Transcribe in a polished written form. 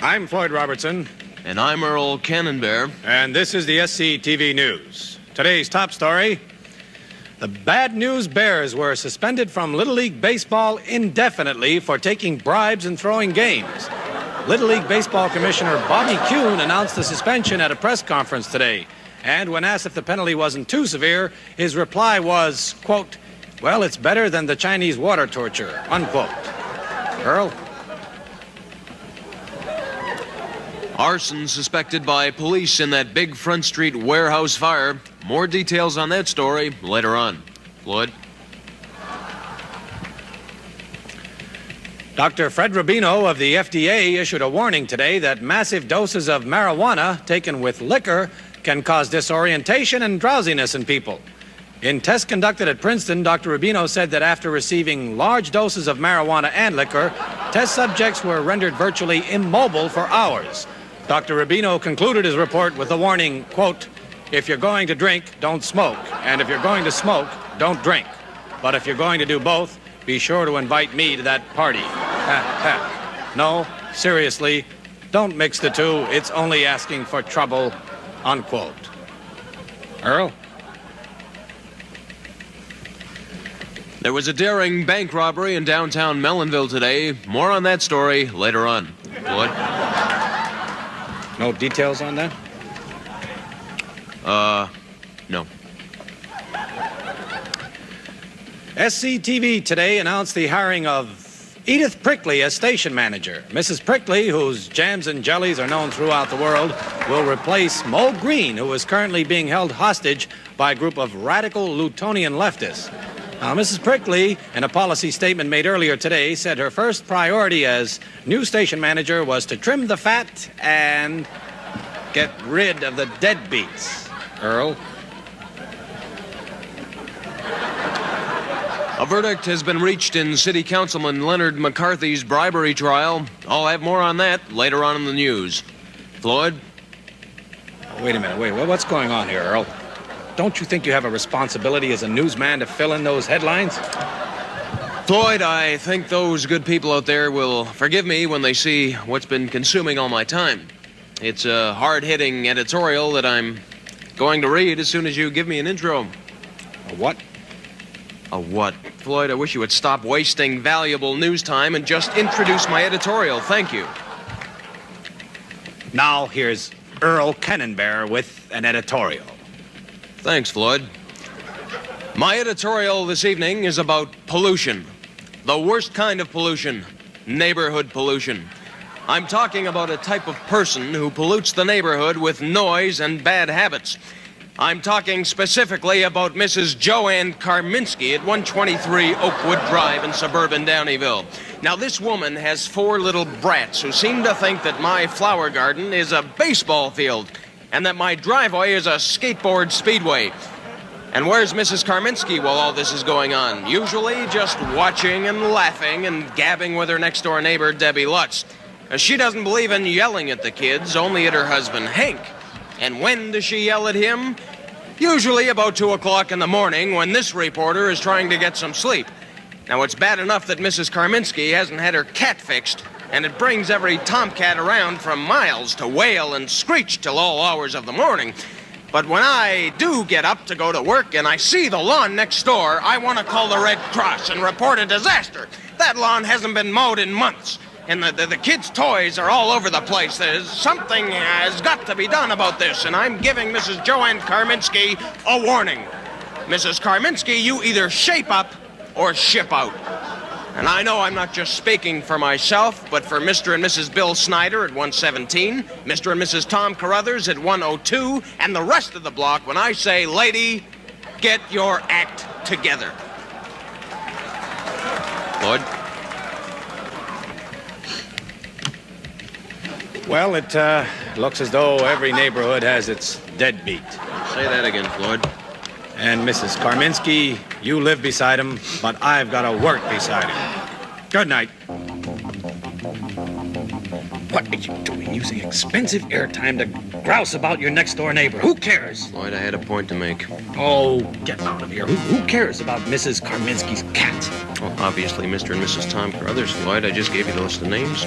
I'm Floyd Robertson. And I'm Earl Cannonbear. And this is the SCTV News. Today's top story: the Bad News Bears were suspended from Little League Baseball indefinitely for taking bribes and throwing games. Little League Baseball Commissioner Bobby Kuhn announced the suspension at a press conference today. And when asked if the penalty wasn't too severe, his reply was, quote, "Well, it's better than the Chinese water torture," unquote. Earl? Arson suspected by police in that big Front Street warehouse fire. More details on that story later on. Floyd? Dr. Fred Rubino of the FDA issued a warning today that massive doses of marijuana taken with liquor can cause disorientation and drowsiness in people. In tests conducted at Princeton, Dr. Rubino said that after receiving large doses of marijuana and liquor, test subjects were rendered virtually immobile for hours. Dr. Rubino concluded his report with the warning, quote, "If you're going to drink, don't smoke. And if you're going to smoke, don't drink. But if you're going to do both, be sure to invite me to that party." No, seriously, don't mix the two. It's only asking for trouble, unquote. Earl? There was a daring bank robbery in downtown Mellonville today. More on that story later on. Floyd? No details on that? No. SCTV today announced the hiring of Edith Prickley as station manager. Mrs. Prickley, whose jams and jellies are known throughout the world, will replace Mo Green, who is currently being held hostage by a group of radical Lutonian leftists. Now, Mrs. Prickley, in a policy statement made earlier today, said her first priority as new station manager was to trim the fat and get rid of the deadbeats. Earl? A verdict has been reached in City Councilman Leonard McCarthy's bribery trial. I'll have more on that later on in the news. Floyd? Wait a minute. What's going on here, Earl? Don't you think you have a responsibility as a newsman to fill in those headlines? Floyd, I think those good people out there will forgive me when they see what's been consuming all my time. It's a hard-hitting editorial that I'm going to read as soon as you give me an intro. A what? A what? Floyd, I wish you would stop wasting valuable news time and just introduce my editorial. Thank you. Now here's Earl Cannonbear with an editorial. Thanks, Floyd. My editorial this evening is about pollution. The worst kind of pollution, neighborhood pollution. I'm talking about a type of person who pollutes the neighborhood with noise and bad habits. I'm talking specifically about Mrs. Joanne Karmimski at 123 Oakwood Drive in suburban Downeyville. Now, this woman has 4 little brats who seem to think that my flower garden is a baseball field and that my driveway is a skateboard speedway. And where's Mrs. Karmimski while all this is going on? Usually just watching and laughing and gabbing with her next-door neighbor, Debbie Lutz. She doesn't believe in yelling at the kids, only at her husband, Hank. And when does she yell at him? Usually about 2 o'clock in the morning when this reporter is trying to get some sleep. Now, it's bad enough that Mrs. Karmimski hasn't had her cat fixed, and it brings every tomcat around from miles to wail and screech till all hours of the morning. But when I do get up to go to work and I see the lawn next door, I want to call the Red Cross and report a disaster. That lawn hasn't been mowed in months, and the kids' toys are all over the place. Something has got to be done about this, and I'm giving Mrs. Joanne Karmimski a warning. Mrs. Karmimski, you either shape up or ship out. And I know I'm not just speaking for myself, but for Mr. and Mrs. Bill Snyder at 117, Mr. and Mrs. Tom Coruthers at 102, and the rest of the block when I say, lady, get your act together. Lloyd? Well, it looks as though every neighborhood has its deadbeat. Say that again, Floyd. And Mrs. Karmimski, you live beside him, but I've got to work beside him. Good night. What are you doing using expensive airtime to grouse about your next-door neighbor? Who cares? Floyd, I had a point to make. Oh, get out of here. Who cares about Mrs. Karmimski's cat? Well, obviously, Mr. and Mrs. Tom Coruthers, Floyd. I just gave you the list of names.